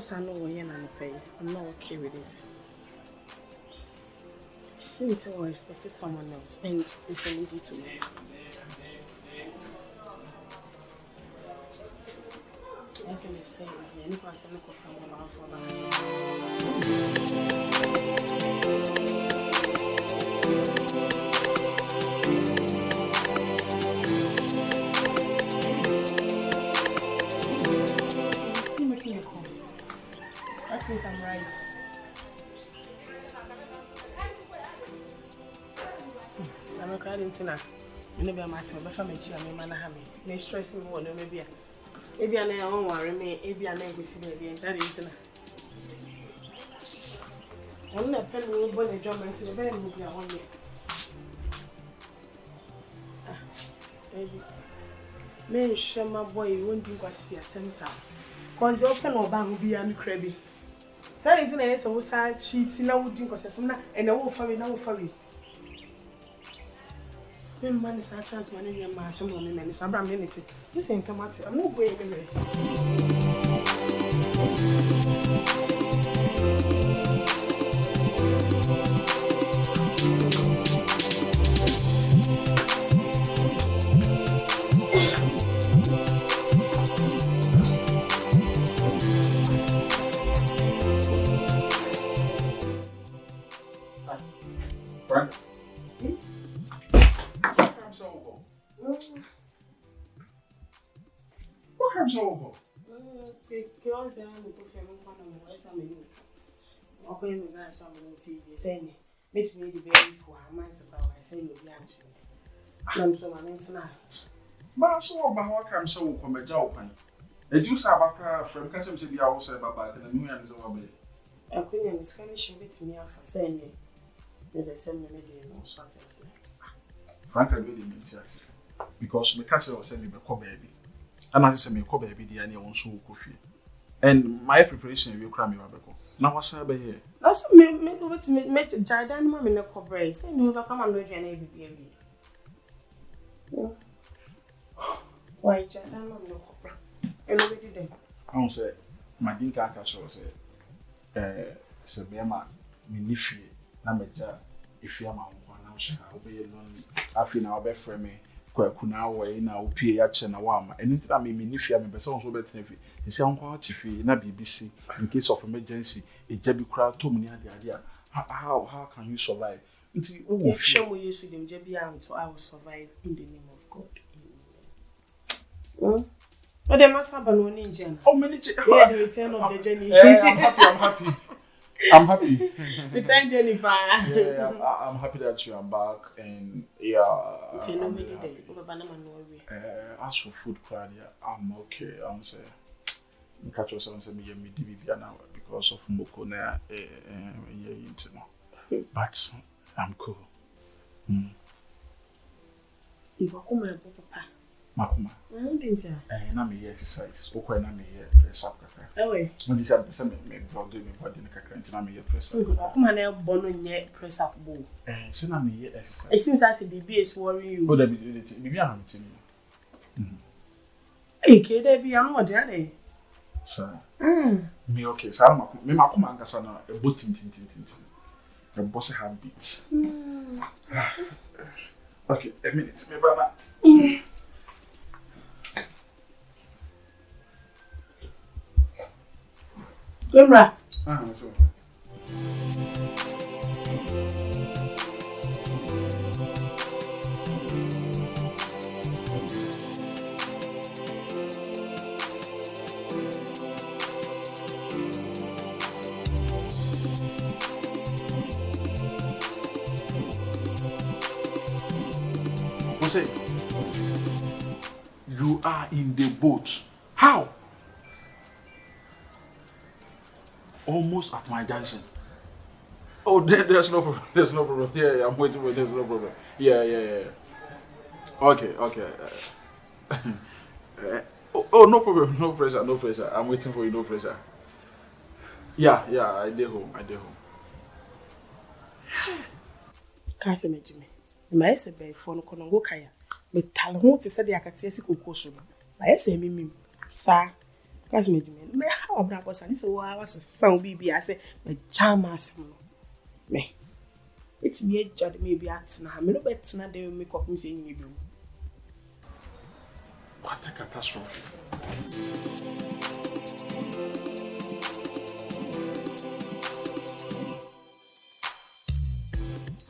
Because I know when you're not pay, I'm not okay with it. It seems like I expected someone else, and it's a lady to me. That's what they say. You can't say no come out for that. That means I'm right. I'm not crying into that. Maybe I'm at my family, I'm a man. I'm not stressing more. Maybe I'm not worry me. Maybe I'm not going to see me. That is it. I'm not telling you what a job until the very movie I want you. Baby, me share my boy. You won't do what see a sense of. Cause the open or bang will be a crabby. Tell you to say was I cheating now would drink or something and I will for me now for me. When man is a chance money and my some woman and some minute. This ain't come out. I'm not going anywhere. Franka? What comes over? Because I'm going to one of my examination. Okay, we got some TV saying, let's make the baby for our minds about I say, no, the answer. I'm so tonight. But so about what comes so from a job. A do Sabaka from Cassim to be outside about the new and so away. I couldn't Spanish with me for saying it. They send me no sponsors. Franka really means yes. Because my castle was sending me a baby. And I said, me a baby, the any on so coffee. And my preparation will cram you up. Now, what's up here? That's me with me, make a giant mamma in a cobra. Say, no, come and look at any baby. Why, giant mamma no cobra? And nobody did. I don't say, my dinka castle said, Sabema, Minifri, Namaja, if you are my one, I'll be lonely. I feel now be for me. Kuna way now pay at Chenawama, and into that me if you have a person so better. He said, Uncle Tiffy, na BBC, in case of emergency, a jabby crowd to me the idea. How can you survive? If show we use them jabby so I will survive in the name of God. But they must have a one in Jen. How many the return of the Jenny? I'm happy. Return Jennifer. Yeah, I'm happy that you are back and as for food crowd, I'm okay. I'm say catch yourself and say me DBB now because of Moko na but I'm cool. You go come and papa. Makuma. Na me exercise. Okwa na me press up kaka. Ewe. When this am me vlog do me body na kaka nti na me press up. Okuma na bono nye press up bo. So na me exercise. It seems as if baby is worrying you. Oh, that baby am tin. Eh, ke dey be am what dey. So. Me okay. So me makuma ngasa na e botin tin. The boss habit. Okay, a minute. Me bana. Gemra. So. Say, you are in the boat. How? Almost at my junction. Oh, there's no problem. There's no problem. Yeah, I'm waiting for. There's no problem. Yeah. Okay. Oh, no problem. No pressure. I'm waiting for you. No pressure. Yeah. I did home. Can't say me, Jimmy. My say be phone kono go kaya. Me tell ho te say de akate si kokoso no. My say me sa Cause me how bra boss and say wa was sound bibi I say me chama asem no. Me. It's me a judge maybe at na me no bet na dey make up me say nyi bi. What a catastrophe.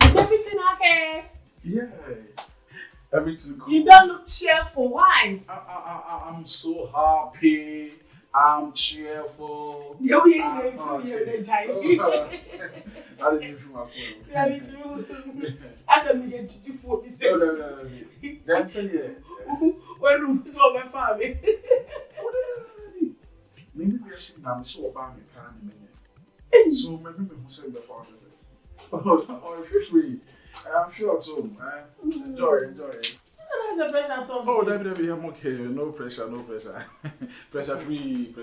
Is everything okay? Yeah. Everything cool. You don't look cheerful. Why? I'm so happy. I'm cheerful. You ain't the child. I didn't even my phone. Yeah, me too. I said me get to for me. No. That's it. When you saw my family. Maybe we are seeing I'm so about me can so maybe we say the father. Oh, feel free. I'm sure at home. Enjoy it. That's a pressure talk. Oh, definitely, I'm okay. No pressure. Pressure free.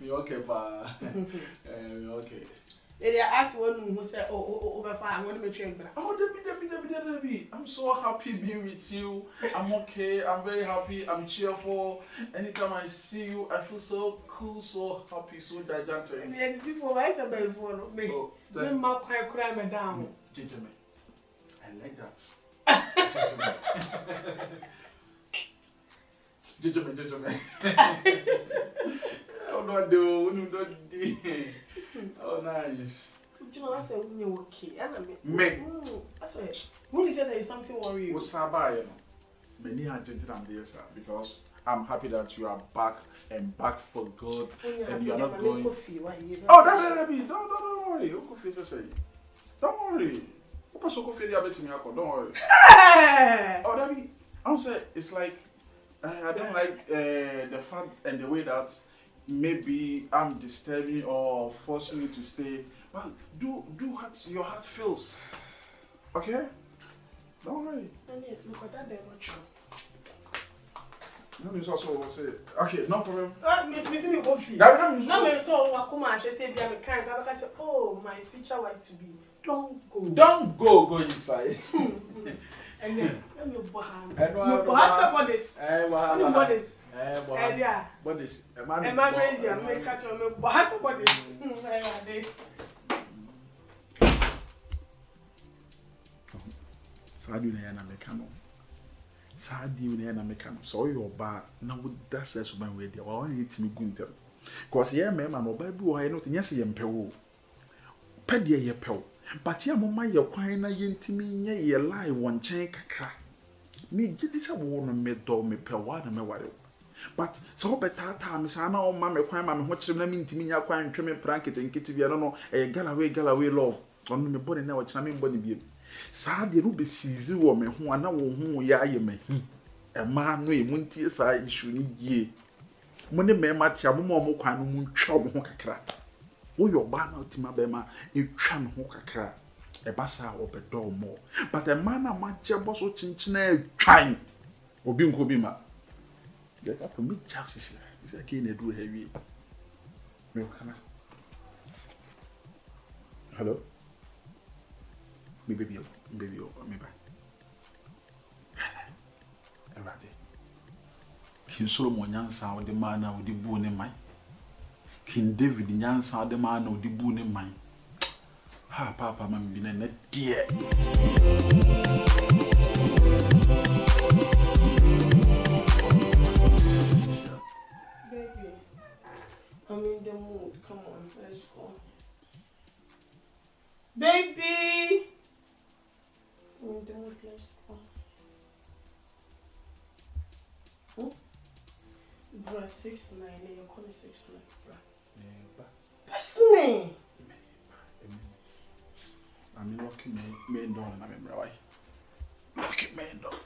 We okay, but we okay. They ask one who said, over fire, I want to make sure. Oh, Debbie. I'm so happy being with you. I'm okay. I'm very happy. I'm cheerful. Anytime I see you, I feel so cool, so happy, so gigantic. Yeah, before I said, me. Then my cry me down. Gentlemen, I like that. Gentlemen. Oh, no, do. Oh, nice. You know, I said, you're okay. Me. I said, when you said there is something worrying you. What's happening? Many are gentlemen, sir, because I'm happy that you are back and back for good, and you are not going. Oh, don't worry. Don't worry. Don't worry. Oh, Debbie, I'm saying it's like I don't like the fact and the way that maybe I'm disturbing or forcing you to stay. Well, do what your heart feels. Okay? Don't worry. Look at that, they're not sure. No, it's also say, okay, no problem. Miss me go feel. No, me so wakuma she say bia me kind. I say, oh, my future wife to be. Don't go inside. And then let me bohan. Bodies. Bodies. Yeah. Bodies. Am I crazy? I'm make catch on me. Bodies. Sadi na yana mekano. Sadi na yana mekano. So your ba na would that says when we there. Why need me go into? Cause yeah, me man, no Bible I know yes ye mpewo. Pedia ye pew. But ya mama ye kwan na ye ntimi nye ye lie won chen kakra. Me gidi se wo no me do me pewa na me ware. But so betata me sa na o ma me kwan ma me ho kyerem na me ntimi nya kwan ntwe me prankete nkiti bia no e galaway love. Onu me body na wo kyerem me body bia. Saa de no be sizi wo me ho ana wo ho ya aye mahi. E ma no e muntie saa issue ni gie. Mo ne me ma tia mo mo kwan no mu ntwa mo ho kakra. Wo yo ba na ultima be ma e twa no ho kakra. E ba sa obedo mo. But e ma na ma je bo so chinchina e twan. Obi nko bi ma. They got to meet Charles. Is like in a do heavy. Hello? Me baby, me back. Everybody. King Solomon Yansa with the man with the bone in mind. King David Yansa the man with the bone in mind. Ha, Papa, man, been a net dear. I'm in the mood. Come on, let's go. Baby! I'm in the mood, let's go. Bruh, 6'9", you're calling 6'9", bruh. That's me! I'm locking me down and I'm in right. Locking me down.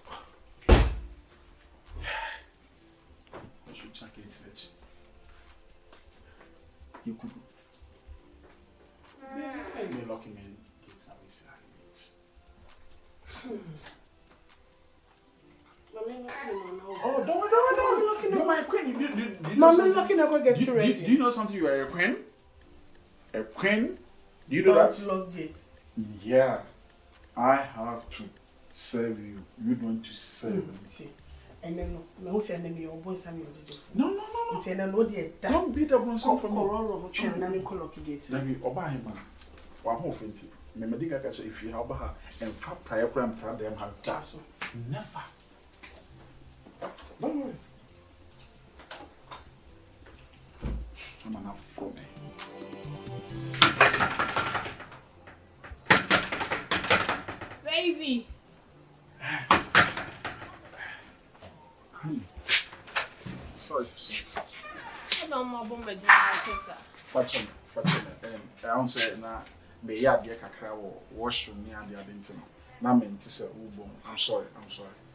I should check it. You could me locking me in. Oh, don't. You're my queen. Mommy looking at go get you ready. Do you know something? You are a queen? A queen? Do you know that? Love it. Yeah. I have to serve you. You don't to serve me. See. And then no say your boy Sammy or No. It's an anodier. Don't beat up on some from Aurora, and I'm colloquial gates. Let me obey him. One more thing. Memedica, if you have her and fat prior gram, them have tassel. Never. Don't worry. I'm enough for me. Baby. Honey. Sorry. I don't know about my job. Fatima. I don't say now. Be ya dear kakra wo wash me and the identity. Na me nti say wo I'm sorry.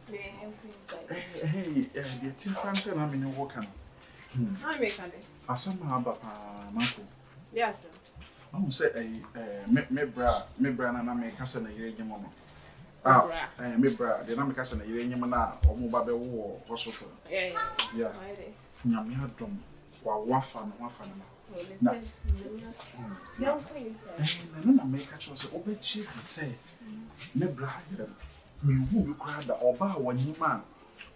Hey, the team Franka na me no work am. I make it. Asama aba pa mako. Yes, sir. I say me bra na me kasa na yire nyemo no. Me bra, de na me kasa na yire nyemo na omo ba be wo hospital. Yeah. Nyame adom wa wafa na. Na na make a choice obechi to say me bra me wu kra da oba wanyima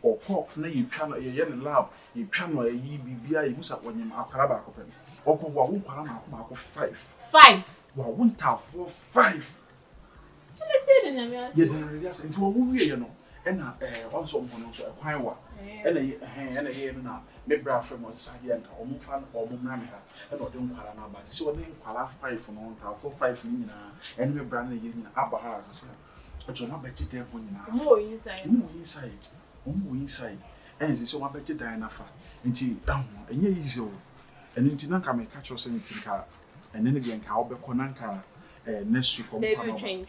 okọ na yitwa no ye ne lab yitwa no yi bibia yi musa wanyima akwara ba akọ pem okọ wa wo kwara ma akọ 5 wa wonta 5 let's say the name ye den yes into wo wie ye no na also mo no so ekwan wa na ye na me bra from on side yanka omo fa omo na me ha na ode nkwara na ba si ode nkwara 5 no nta 4 ni nyina me bra na ye nyina aba ha so ojo na ba gide ho nyina mo inside enzi so ma ba gide na fa nti enye easy o eni nti na nka me catch us nti nka ene ne nka obekọ na nka next week baby train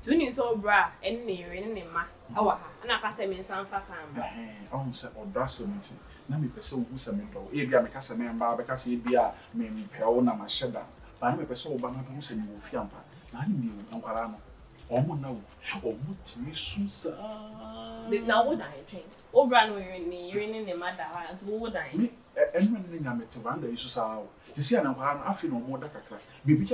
tu ni so bra ene ne yire ne ma awa ha na ka se me nsan fa kan ba on se odase nti na me pese wo gusa me do e bia me kasa me mba be kasa e bia me mpe wo na ma sheda ba na me pese wo ba na do se me wo fiampa na ni mi nkwara no omo na wo omo timi susa na wo dan train o bra no yire ne ma da ha nti wo dan me enwe ne nya me te banda isusa wo ti si ana nkwara no afi no mo da kakra bibi